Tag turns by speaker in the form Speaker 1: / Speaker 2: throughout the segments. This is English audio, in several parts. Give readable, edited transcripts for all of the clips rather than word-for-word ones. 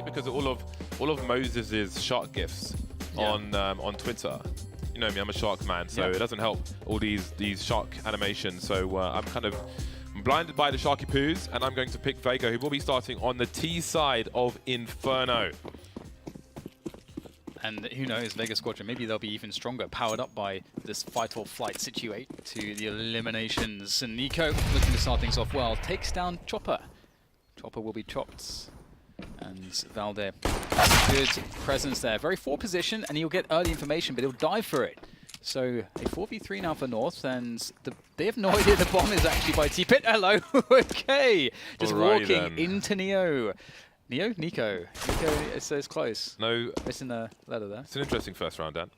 Speaker 1: because of all of Moses's shark gifs on Twitter. You know me, I'm a shark man, so it doesn't help all these shark animations. So I'm kind of blinded by the Sharky Poos, and I'm going to pick Vega, who will be starting on the T side of Inferno.
Speaker 2: And who knows, Vega Squadron, maybe they'll be even stronger, powered up by this fight or flight situate to the eliminations. And Nico, looking to start things off well, takes down Chopper. Chopper will be chopped. And Valde, good presence there. Very forward position, and he'll get early information, but he'll die for it. So a 4v3 now for North, and they have no idea the bomb is actually by T-Pit. Hello, okay. Just walking into Neo. Nico? Nico, it's close.
Speaker 1: No.
Speaker 2: Missing the letter there.
Speaker 1: It's an interesting first round, Dan.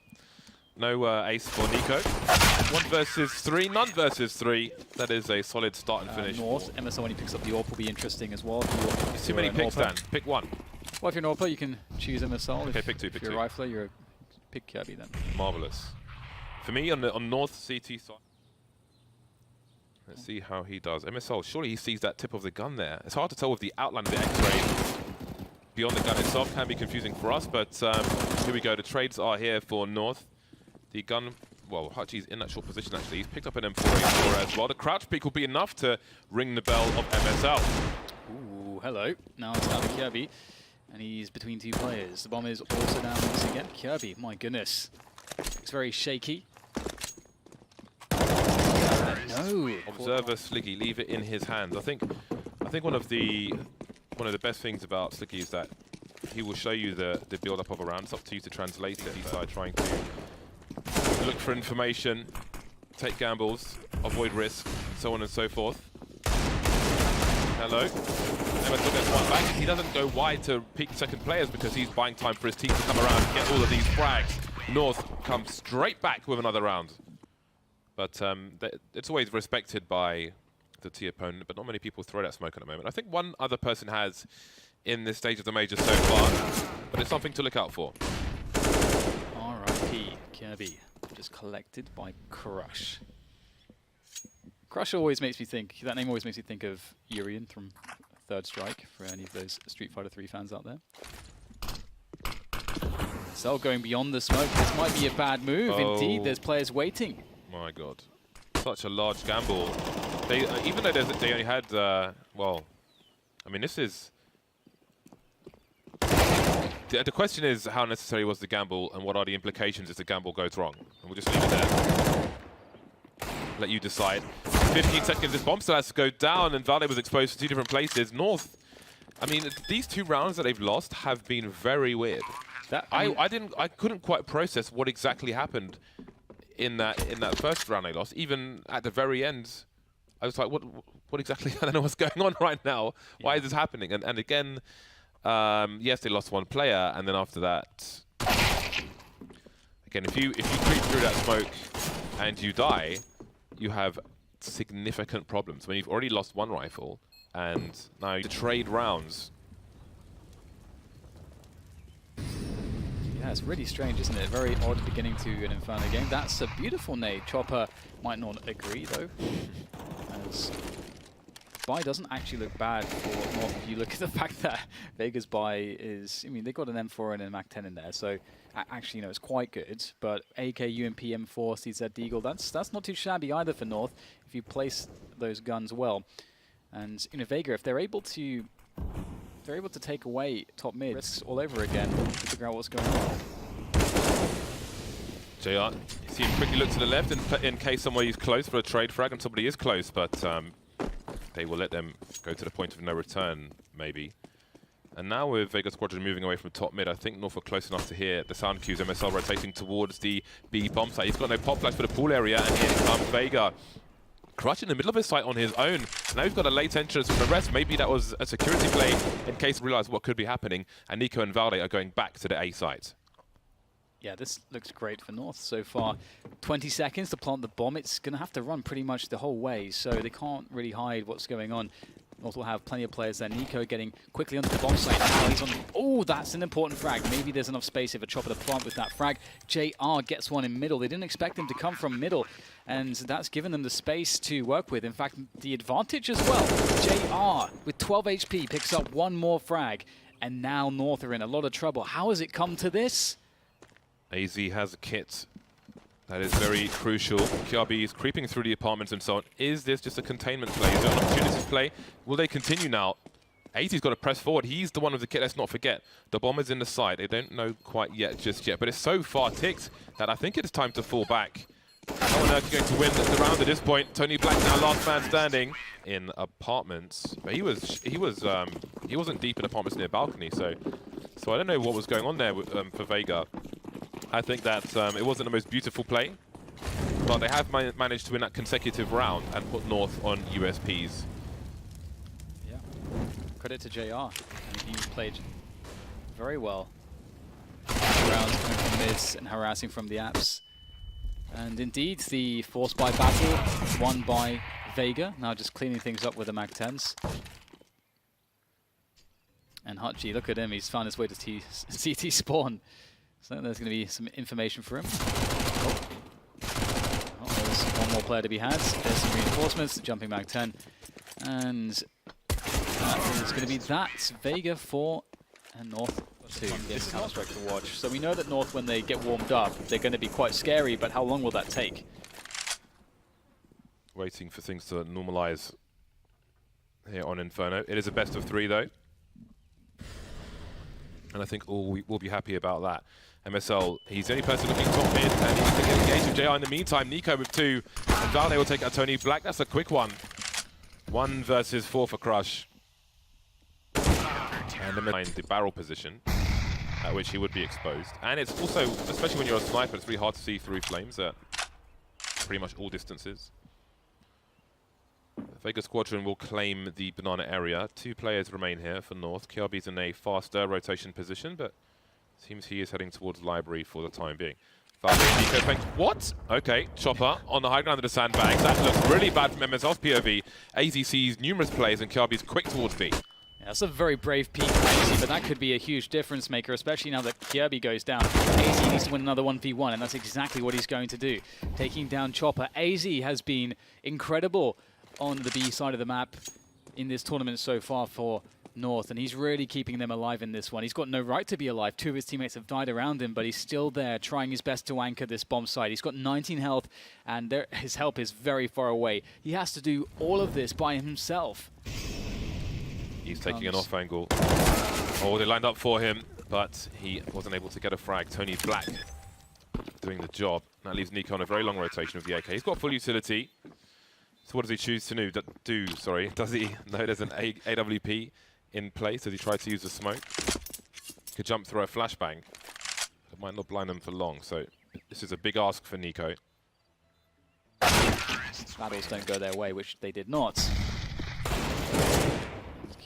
Speaker 1: No ace for Nico. 1 versus 3, none versus 3. That is a solid start and finish.
Speaker 2: North, MSL when he picks up the AWP will be interesting as well.
Speaker 1: It's too many picks, Dan. Pick one.
Speaker 2: Well, if you're an AWP, you can choose MSL.
Speaker 1: Okay, pick two, pick two.
Speaker 2: If you're a rifler, you're pick Kirby then.
Speaker 1: Marvelous. For me, on North CT side. Let's see how he does. MSL, surely he sees that tip of the gun there. It's hard to tell with the outline of the X-ray. Beyond the gun itself can be confusing for us, but here we go. The trades are here for North. The gun, well, Hachi's in that short position actually. He's picked up an M4A4 as well. The crouch peek will be enough to ring the bell of MSL.
Speaker 2: Ooh, hello. Now it's down to Kirby, and he's between two players. The bomb is also down once again. Kirby, my goodness. It's very shaky. No.
Speaker 1: Observer Sliggy, leave it in his hands. I think one of the best things about Sliggy is that he will show you the build-up of a round. It's up to you to translate it. He's trying to look for information, take gambles, avoid risk, so on and so forth. Hello. MSL gets one back. He doesn't go wide to peek second players because he's buying time for his team to come around and get all of these frags. North comes straight back with another round. But it's always respected by the T opponent, but not many people throw that smoke at the moment. I think one other person has in this stage of the major so far, but it's something to look out for.
Speaker 2: R.I.P. Kirby, just collected by Crush. Crush always makes me think, that name always makes me think of Urian from Third Strike, for any of those Street Fighter 3 fans out there. Cell going beyond the smoke, this might be a bad move. Indeed, there's players waiting.
Speaker 1: My God, such a large gamble. They, even though they only had, well, I mean, this is... The question is, how necessary was the gamble, and what are the implications if the gamble goes wrong? And we'll just leave it there. Let you decide. 15 seconds, this bomb still has to go down, and Valde was exposed to 2 different places. North, I mean, these 2 rounds that they've lost have been very weird. I couldn't quite process what exactly happened in that first round they lost. Even at the very end, I was like, what exactly? I don't know what's going on right now. Why is this happening? And again, yes, they lost 1 player, and then after that, again, if you creep through that smoke and you die, you have significant problems. When you've already lost 1 rifle, and now you trade rounds.
Speaker 2: Yeah, it's really strange, isn't it? Very odd beginning to an Inferno game. That's a beautiful nade. Chopper might not agree, though. As buy doesn't actually look bad for North. If you look at the fact that Vega's buy is... I mean, they got an M4 and a Mac 10 in there, so actually, you know, it's quite good. But AK, UMP, M4, CZ, Deagle, that's not too shabby either for North if you place those guns well. And, you know, Vega, if they're able to take away top mid, risks all over again to figure out what's going on.
Speaker 1: JR, see him quickly look to the left in case somebody's close for a trade frag, and somebody is close, but they will let them go to the point of no return, maybe. And now with Vega Squadron moving away from top mid, I think North are close enough to hear the sound cues. MSL rotating towards the B bomb site. He's got no pop flash for the pool area, and here comes Vega. Crush in the middle of his site on his own. Now he's got a late entrance from the rest. Maybe that was a security play in case he realized what could be happening. And Nico and Valde are going back to the A site.
Speaker 2: Yeah, this looks great for North so far. 20 seconds to plant the bomb. It's going to have to run pretty much the whole way, so they can't really hide what's going on. North will have plenty of players there. Nico getting quickly onto the bomb site. Now he's on. Oh, that's an important frag. Maybe there's enough space if a Chopper to plant with that frag. JR gets one in middle. They didn't expect him to come from middle, and that's given them the space to work with. In fact, the advantage as well. JR with 12 HP picks up 1 more frag. And now North are in a lot of trouble. How has it come to this?
Speaker 1: AZ has a kit that is very crucial. KRB is creeping through the apartments and so on. Is this just a containment play? Is there an opportunity to play? Will they continue now? AZ's got to press forward. He's the one with the kit, let's not forget. The bomb is in the side. They don't know quite yet, just yet. But it's so far ticked that I think it's time to fall back. How on earth are you going to win the round at this point? Tony Black now last man standing in apartments. But he wasn't deep in apartments near balcony, so I don't know what was going on there with, for Vega. I think that it wasn't the most beautiful play, but they have managed to win that consecutive round and put North on USPs.
Speaker 2: Yeah, credit to JR. I mean, he played very well. Rounds coming from mids and harassing from the apps. And indeed, the force buy battle won by Vega. Now just cleaning things up with the Mag-10s. And Hutchie, look at him. He's found his way to CT spawn. So there's going to be some information for him. Oh, there's one more player to be had. There's some reinforcements, jumping Mag-10. And that is going to be that. Vega 4 and North 2. This is Counter-Strike to watch. So we know that North, when they get warmed up, they're going to be quite scary, but how long will that take?
Speaker 1: Waiting for things to normalize here on Inferno. It is a best of 3 though. And I think all we'll be happy about that. MSL, he's the only person looking top mid, and he's going to get engaged with JR in the meantime. Nico with 2. And Valde will take out Tony Black. That's a quick one. 1 versus 4 for Crush. And the barrel position at which he would be exposed. And it's also, especially when you're a sniper, it's really hard to see through flames at pretty much all distances. Vega Squadron will claim the banana area. 2 players remain here for North. KRB's in a faster rotation position, but seems he is heading towards Library for the time being. What? Okay, Chopper on the high ground of the sandbags. That looks really bad from MSL's POV. AZ sees numerous players and KRB's quick towards B.
Speaker 2: Yeah, that's a very brave peak, but that could be a huge difference maker, especially now that Kirby goes down. AZ needs to win another 1v1, and that's exactly what he's going to do. Taking down Chopper. AZ has been incredible on the B side of the map in this tournament so far for North, and he's really keeping them alive in this one. He's got no right to be alive. 2 of his teammates have died around him, but he's still there trying his best to anchor this bomb site. He's got 19 health, and his help is very far away. He has to do all of this by himself.
Speaker 1: He's taking an off angle. Oh, they lined up for him, but he wasn't able to get a frag. Tony Black doing the job. That leaves Nico on a very long rotation with the AK. He's got full utility. So what does he choose to do? Does he know there's an AWP in place? Does he try to use the smoke? Could jump through a flashbang. It might not blind him for long, so this is a big ask for Nico.
Speaker 2: Battles don't go their way, which they did not.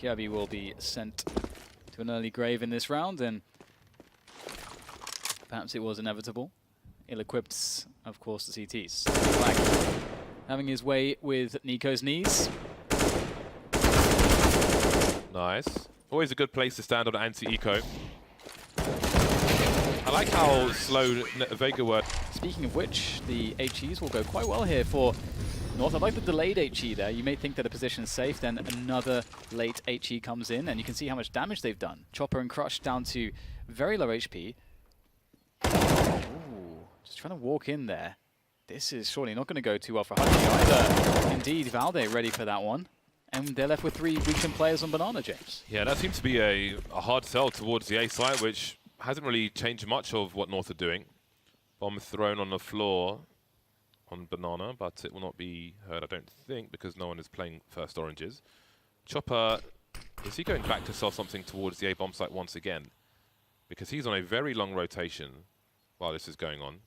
Speaker 2: Kirby will be sent to an early grave in this round, and perhaps it was inevitable. Ill-equipped, of course, the CTs. Black having his way with Nico's knees.
Speaker 1: Nice. Always a good place to stand on anti-eco. I like how slow Vega were.
Speaker 2: Speaking of which, the HEs will go quite well here for North. I like the delayed HE there. You may think that a position is safe, then another late HE comes in, and you can see how much damage they've done. Chopper and Crush down to very low HP. Ooh, just trying to walk in there. This is surely not going to go too well for Hutchie either. Indeed, Valde ready for that one. And they're left with 3 weakened players on Banana, James.
Speaker 1: Yeah, that seems to be a hard sell towards the A side, which hasn't really changed much of what North are doing. Bomb thrown on the floor on Banana, but it will not be heard, I don't think, because no one is playing first oranges. Chopper, is he going back to sell something towards the A bomb site once again? Because he's on a very long rotation while this is going on,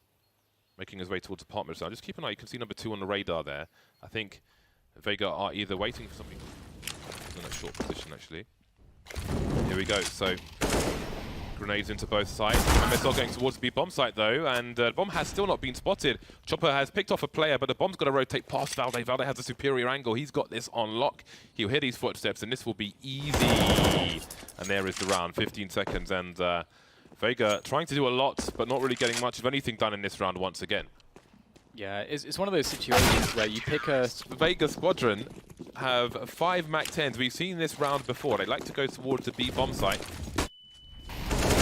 Speaker 1: making his way towards apartments now. Just keep an eye, you can see number 2 on the radar there. I think Vega are either waiting for something. He's in a short position, actually. Here we go, so grenades into both sides. MSL going towards the B bomb site though, and the bomb has still not been spotted. Chopper has picked off a player, but the bomb's got to rotate past Valde. Valde has a superior angle. He's got this on lock. He'll hear these footsteps, and this will be easy. And there is the round, 15 seconds, and Vega trying to do a lot, but not really getting much of anything done in this round once again.
Speaker 2: Yeah, it's one of those situations where you pick a...
Speaker 1: Vega Squadron have 5 Mac-10s. We've seen this round before. They like to go towards the B bomb site.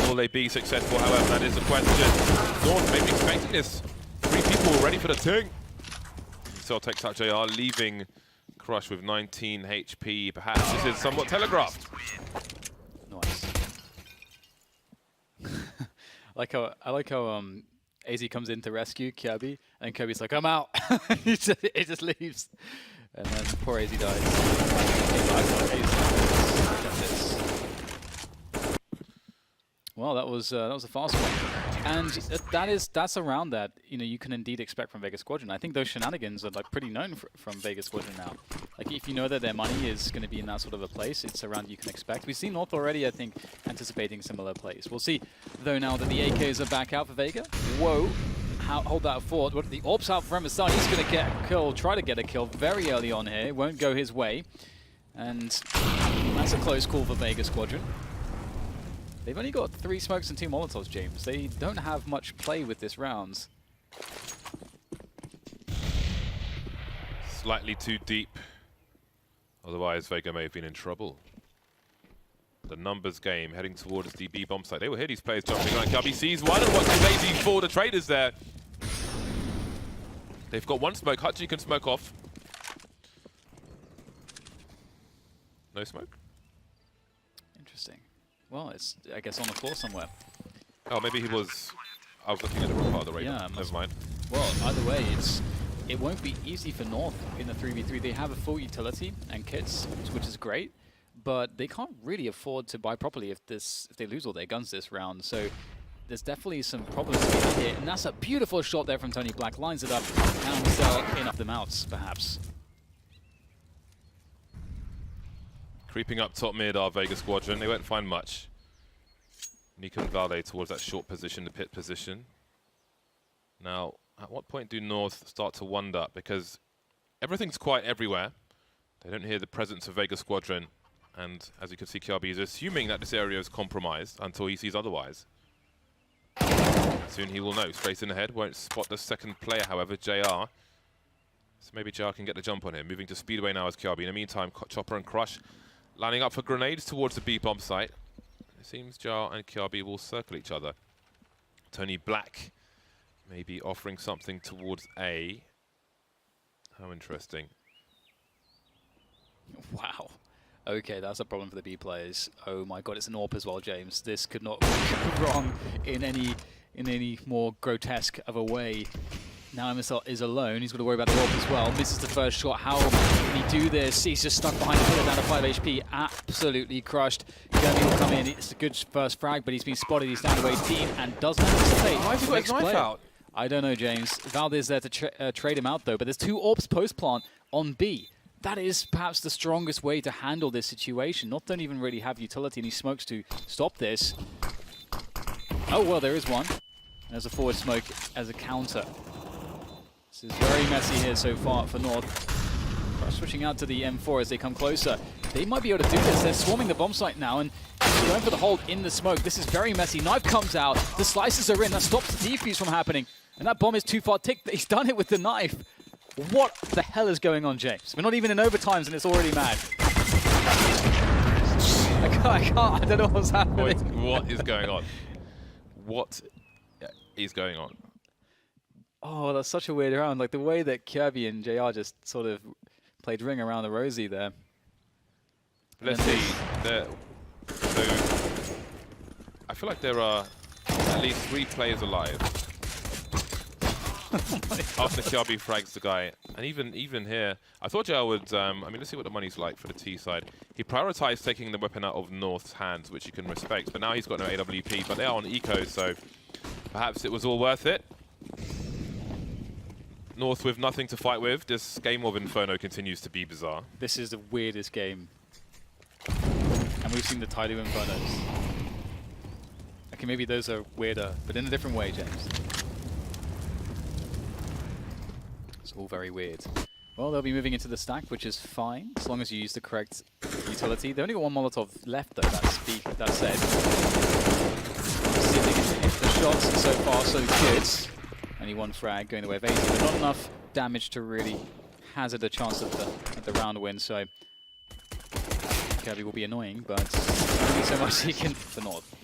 Speaker 1: Will they be successful? However, that is the question. North maybe expecting this. 3 people ready for the ting. Cell takes out JR, leaving Crush with 19 HP. Perhaps this is somewhat telegraphed.
Speaker 2: Nice. I like how AZ comes in to rescue Kirby, and Kirby's like, I'm out. He just leaves. And then poor AZ dies. Well, that was a fast one, and that's around that. You know, you can indeed expect from Vega Squadron. I think those shenanigans are like pretty known from Vega Squadron now. Like if you know that their money is going to be in that sort of a place, it's around you can expect. We've seen North already, I think, anticipating similar plays. We'll see though now that the AKs are back out for Vega. Whoa. Hold that fort. What the AWP's out for Emerson. He's going to get a kill, try to get a kill very early on here. Won't go his way. And that's a close call for Vega Squadron. They've only got 3 smokes and 2 Molotovs, James. They don't have much play with this round.
Speaker 1: Slightly too deep. Otherwise, Vega may have been in trouble. The numbers game heading towards the B bomb site. They will hear these players jumping on. Gubby sees one and watches AZ for the traders there. They've got 1 smoke. Hutchie can smoke off. No smoke?
Speaker 2: Interesting. Well, it's, I guess, on the floor somewhere.
Speaker 1: Oh, maybe he was... I was looking at the wrong part of the radar.
Speaker 2: Yeah,
Speaker 1: never mind.
Speaker 2: Well, either way, it won't be easy for North in the 3v3. They have a full utility and kits, which is great, but they can't really afford to buy properly if they lose all their guns this round. So there's definitely some problems here. And that's a beautiful shot there from Tony Black. Lines it up, and sell in off them outs, perhaps.
Speaker 1: Creeping up top mid are Vega Squadron. They won't find much. Nico and Valde towards that short position, the pit position. Now, at what point do North start to wonder? Because everything's quiet everywhere. They don't hear the presence of Vega Squadron. And as you can see, Kiabi is assuming that this area is compromised until he sees otherwise. Soon he will know. Straight in the head. Won't spot the second player, however, JR. So maybe JR can get the jump on him. Moving to Speedway now as Kiabi. In the meantime, Chopper and Crush lining up for grenades towards the B bomb site. It seems JR and Kiabi will circle each other. Tony Black maybe offering something towards A. How interesting.
Speaker 2: Wow. Okay, that's a problem for the B players. Oh my god, it's an AWP as well, James. This could not go wrong in any more grotesque of a way. Now MSL is alone. He's got to worry about the AWP as well. Misses the first shot. How can he do this? He's just stuck behind the pillar, down to 5 HP. Absolutely crushed. Kirby will come in. It's a good first frag, but he's been spotted. He's down to 18 and doesn't anticipate.
Speaker 1: Why has he got his knife out?
Speaker 2: I don't know, James. Valdez there to trade him out, though. But there's 2 AWPs post-plant on B. That is perhaps the strongest way to handle this situation. Not don't even really have utility, and he smokes to stop this. Oh, well, there is one. There's a forward smoke as a counter. This is very messy here so far for North. Switching out to the M4 as they come closer. They might be able to do this. They're swarming the bomb site now and going for the hold in the smoke. This is very messy. Knife comes out. The slices are in. That stops the defuse from happening. And that bomb is too far ticked. He's done it with the knife. What the hell is going on, James? We're not even in overtimes and it's already mad. I don't know what's happening.
Speaker 1: What is going on? What is going on?
Speaker 2: Oh, that's such a weird round. Like the way that Kirby and JR just sort of played ring around the rosy there.
Speaker 1: Let's see. So I feel like there are at least 3 players alive. After Kiabi frags the guy, and even here, I thought JR would. I mean, let's see what the money's like for the T side. He prioritized taking the weapon out of North's hands, which you can respect. But now he's got no AWP, but they are on eco, so perhaps it was all worth it. North with nothing to fight with. This game of Inferno continues to be bizarre.
Speaker 2: This is the weirdest game. And we've seen the Tidal Infernos. Okay, maybe those are weirder, but in a different way, James. It's all very weird. Well, they'll be moving into the stack, which is fine, as long as you use the correct utility. They only got 1 Molotov left, though, that said. Sitting into the shots, so far so good. Only 1 frag going the way of 80, but not enough damage to really hazard a chance at the round win, so Kirby will be annoying, but only so much he can for North.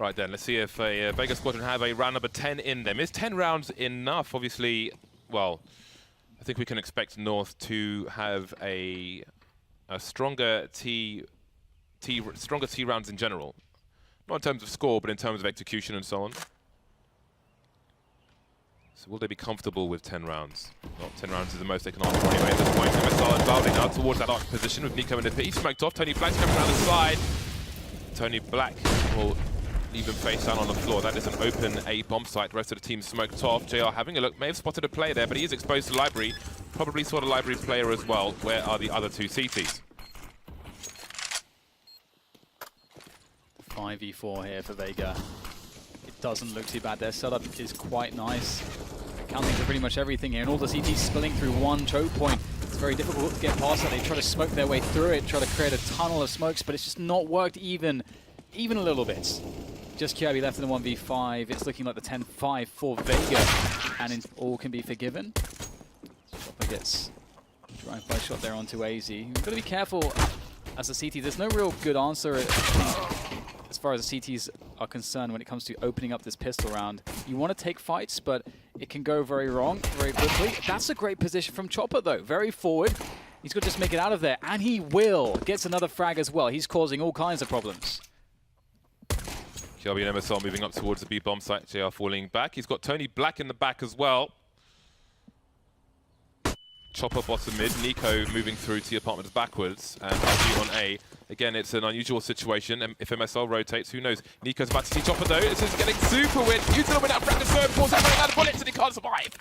Speaker 1: Right then, let's see if Vega Squadron have a round number 10 in them. Is 10 rounds enough? Obviously, well, I think we can expect North to have a stronger T rounds in general. Not in terms of score, but in terms of execution and so on. So will they be comfortable with 10 rounds? Not 10 rounds is the most they can ask for anyway at this point. MSR and Valdi now towards that arc position with Nico in the pit. He's smoked off. Tony Black's coming around the side. Tony Black will leave him face down on the floor. That is an open A bomb site. The rest of the team smoked off. JR having a look. May have spotted a player there, but he is exposed to Library. Probably saw the Library player as well. Where are the other two CTs?
Speaker 2: 5v4 here for Vega. It doesn't look too bad. Their setup is quite nice. Accounting for pretty much everything here. And all the CTs spilling through one choke point. It's very difficult to get past that. They try to smoke their way through it, try to create a tunnel of smokes, but it's just not worked even a little bit. Just Kirby left in the 1v5. It's looking like the 10-5 for Vega, and all can be forgiven. Chopper gets drive-by shot there onto AZ. You've got to be careful as a CT. There's no real good answer, I think, as far as the CTs are concerned when it comes to opening up this pistol round. You want to take fights, but it can go very wrong very quickly. That's a great position from Chopper, though. Very forward. He's got to just make it out of there, and he will. Gets another frag as well. He's causing all kinds of problems.
Speaker 1: Kirby and MSR moving up towards the B bomb site. JR falling back. He's got Tony Black in the back as well. Chopper bottom mid. Nico moving through to the apartments backwards. And RG on A. Again, it's an unusual situation. If MSR rotates, who knows? Nico's about to see Chopper though. This is getting super weird. Util with that frag is so important. Running out of bullets and he can't survive.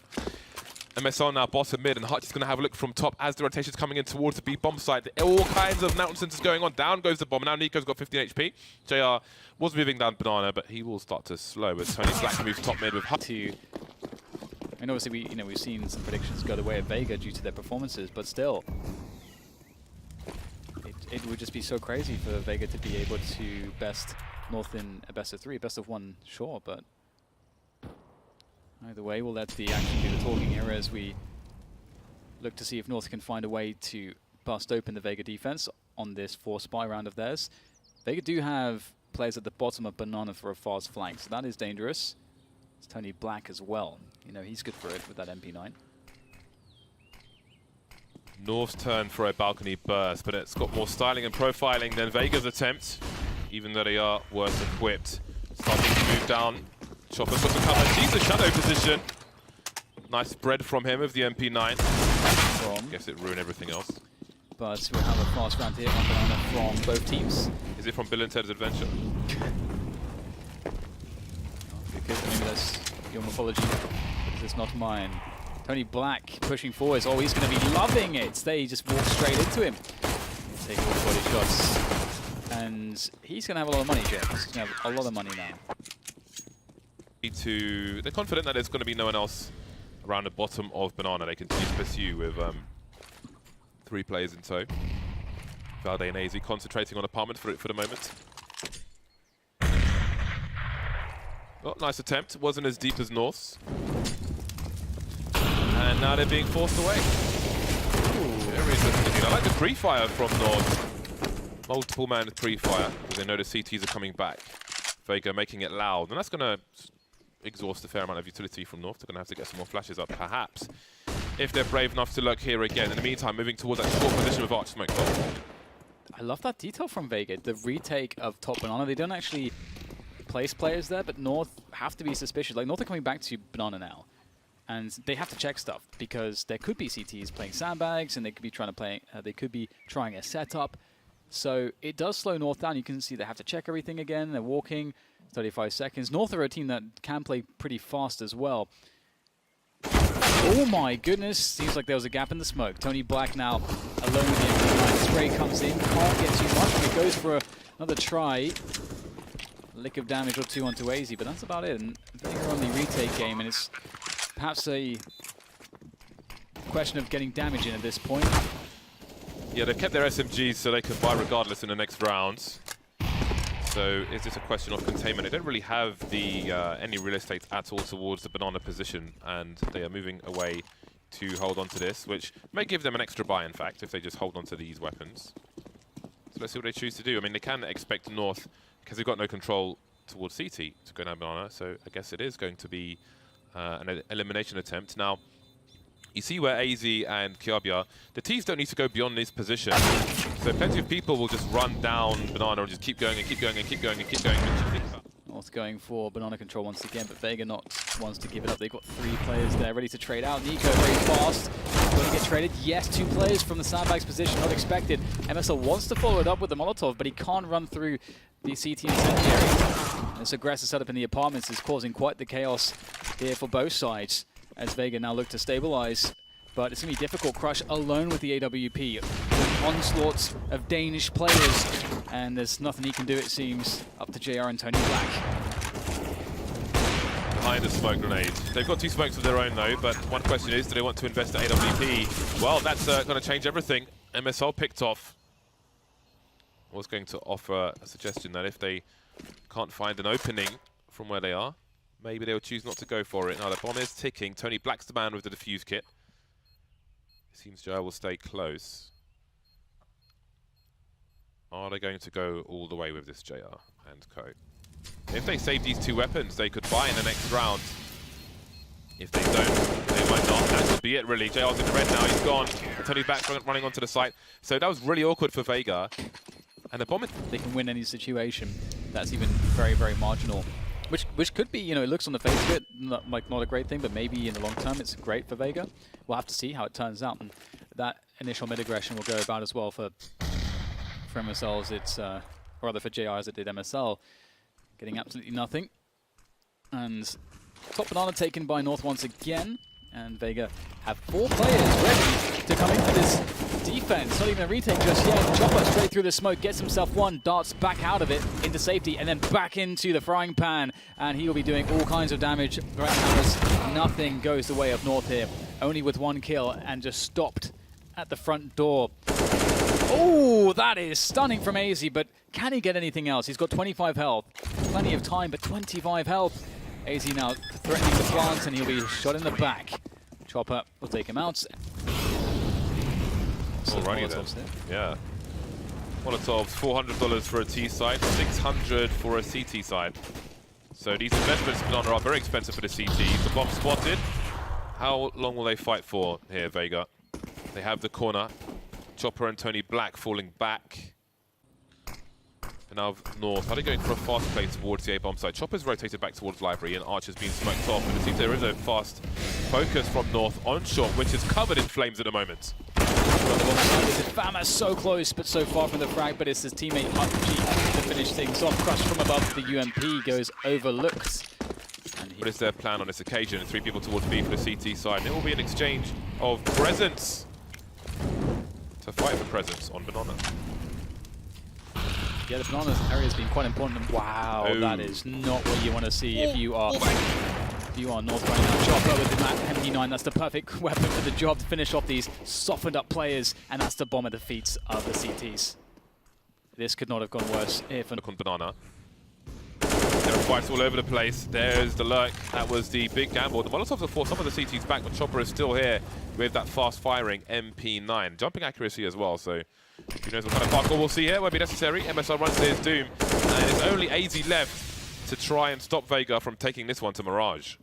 Speaker 1: MSR now bottom mid, and Hutch is going to have a look from top as the rotation's coming in towards the B bomb site. All kinds of nonsense is going on. Down goes the bomb. Now Nico's got 15 HP. JR was moving down Banana, but he will start to slow as Tony Black moves top mid with Hutch.
Speaker 2: And obviously, we've seen some predictions go the way of Vega due to their performances, but still, it would just be so crazy for Vega to be able to best North in a best of 3, best of 1, sure, but either way, we'll let the action do the talking here as we look to see if North can find a way to bust open the Vega defense on this 4-spy round of theirs. Vega do have players at the bottom of Banana for a fast flank, so that is dangerous. It's Tony Black as well. You know, he's good for it with that MP9.
Speaker 1: North's turn for a balcony burst, but it's got more styling and profiling than Vega's attempt, even though they are worse equipped. Starting to move down. Chopper's got some cover. Sees the shadow position. Nice spread from him of the MP9. Guess it ruined everything else.
Speaker 2: But we'll have a fast round here on Banana from both teams.
Speaker 1: Is it from Bill and Ted's Adventure?
Speaker 2: Because maybe that's your mythology. It's not mine. Tony Black pushing forwards. Oh, he's going to be loving it. They just walk straight into him. Taking all the body shots. And he's going to have a lot of money, James. He's going to have a lot of money now.
Speaker 1: They're confident that there's going to be no one else around the bottom of Banana. They continue to pursue with 3 players in tow. Valde and AZ concentrating on apartment for the moment. Oh, nice attempt. Wasn't as deep as North's. And now they're being forced away. Very interesting. I like the pre-fire from North. Multiple man pre-fire, because they know the CTs are coming back. Vega making it loud, and that's going to exhaust a fair amount of utility from North. They're going to have to get some more flashes up, perhaps, if they're brave enough to lurk here again. In the meantime, moving towards that short position with Arch Smoke.
Speaker 2: I love that detail from Vega. The retake of top Banana. They don't actually place players there, but North have to be suspicious. Like, North are coming back to Banana now, and they have to check stuff because there could be CTs playing sandbags, and they could be trying to play. They could be trying a setup. So it does slow North down. You can see they have to check everything again. They're walking 35 seconds. North are a team that can play pretty fast as well. Oh my goodness. Seems like there was a gap in the smoke. Tony Black now alone with the MP9. Spray comes in. Can't get too much. But it goes for another try. Lick of damage or 2 onto AZ, but that's about it. And they're on the retake game, and it's perhaps a question of getting damage in at this point.
Speaker 1: Yeah, they've kept their SMGs so they can buy regardless in the next rounds. So is this a question of containment? They don't really have the any real estate at all towards the Banana position, and they are moving away to hold on to this, which may give them an extra buy, in fact, if they just hold on to these weapons. So let's see what they choose to do. I mean, they can expect North, because they've got no control towards CT to go down banana, so I guess it is going to be an elimination attempt. Now, you see where AZ and Kiabi are. The Ts don't need to go beyond this position, so plenty of people will just run down banana and just keep going and keep going and keep going and keep going.
Speaker 2: North going for banana control once again, but Vega not wants to give it up. They've got 3 players there ready to trade out. Nico very fast, going to get traded. Yes, 2 players from the sandbags position, not expected. MSL wants to follow it up with the Molotov, but he can't run through the CT incendiary. This aggressive setup in the apartments is causing quite the chaos here for both sides, as Vega now look to stabilize. But it's going to be difficult. Crush alone with the AWP. With onslaughts of Danish players. And there's nothing he can do, it seems, up to JR and Tony Black.
Speaker 1: Behind a smoke grenade. They've got 2 smokes of their own, though. But one question is, do they want to invest in AWP? Well, that's going to change everything. MSL picked off. I was going to offer a suggestion that if they can't find an opening from where they are, maybe they'll choose not to go for it. Now, the bomb is ticking. Tony Black's the man with the defuse kit. It seems JR will stay close. Are they going to go all the way with this JR and co? If they save these 2 weapons, they could buy in the next round. If they don't, they might not. That could be it, really. JR's in the red now. He's gone. And Tony Black running onto the site. So that was really awkward for Vega. And the bomb...
Speaker 2: They can win any situation. That's even very, very marginal. Which could be, you know, it looks on the face of it not a great thing, but maybe in the long term it's great for Vega. We'll have to see how it turns out. And that initial mid-aggression will go about as well for MSLs. It's, or rather for JR as it did MSL, getting absolutely nothing. And top banana taken by North once again. And Vega have 4 players ready to come into this defense. Not even a retake just yet. Chopper straight through the smoke, gets himself 1, darts back out of it into safety, and then back into the frying pan. And he will be doing all kinds of damage right now as nothing goes the way of North here. Only with 1 kill and just stopped at the front door. Oh, that is stunning from AZ, but can he get anything else? He's got 25 health. Plenty of time, but 25 health. AZ now threatening the plant, and he'll be shot in the back. Chopper will take him out.
Speaker 1: Alrighty then. Yeah. Molotovs, $400 for a T side, $600 for a CT side. So these investments are very expensive for the CT. The bomb spotted. How long will they fight for here, Vega? They have the corner. Chopper and Tony Black falling back. And now North, are they going for a fast play towards the A-bomb side? Chopper's rotated back towards Library and Archer's being smoked off. And it seems there is a fast focus from North on short, which is covered in flames at the moment.
Speaker 2: Fama so close, but so far from the frag, but it's his teammate Archie to finish things off. Crush from above the UMP goes overlooked.
Speaker 1: What is their plan on this occasion? 3 people towards B for the CT side. And it will be an exchange of presence to fight for presence on banana.
Speaker 2: Yeah, the banana area has been quite important. Wow, that is not what you want to see if you are North right now. Chopper with the MP9, that's the perfect weapon for the job to finish off these softened up players, and that's the bomb at the feet of the CTs. This could not have gone worse if...
Speaker 1: On banana. There are fights all over the place. There's the lurk. That was the big gamble. The Molotovs have forced some of the CTs back, but Chopper is still here with that fast-firing MP9. Jumping accuracy as well, so who knows what kind of parkour we'll see here. Won't be necessary. MSL runs to his doom, and it's only AZ left to try and stop Vega from taking this one to Mirage.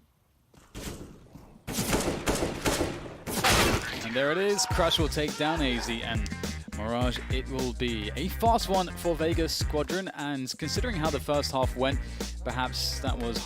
Speaker 2: And there it is. Crush will take down AZ, and Mirage, it will be a fast one for Vega Squadron. And considering how the first half went, perhaps that was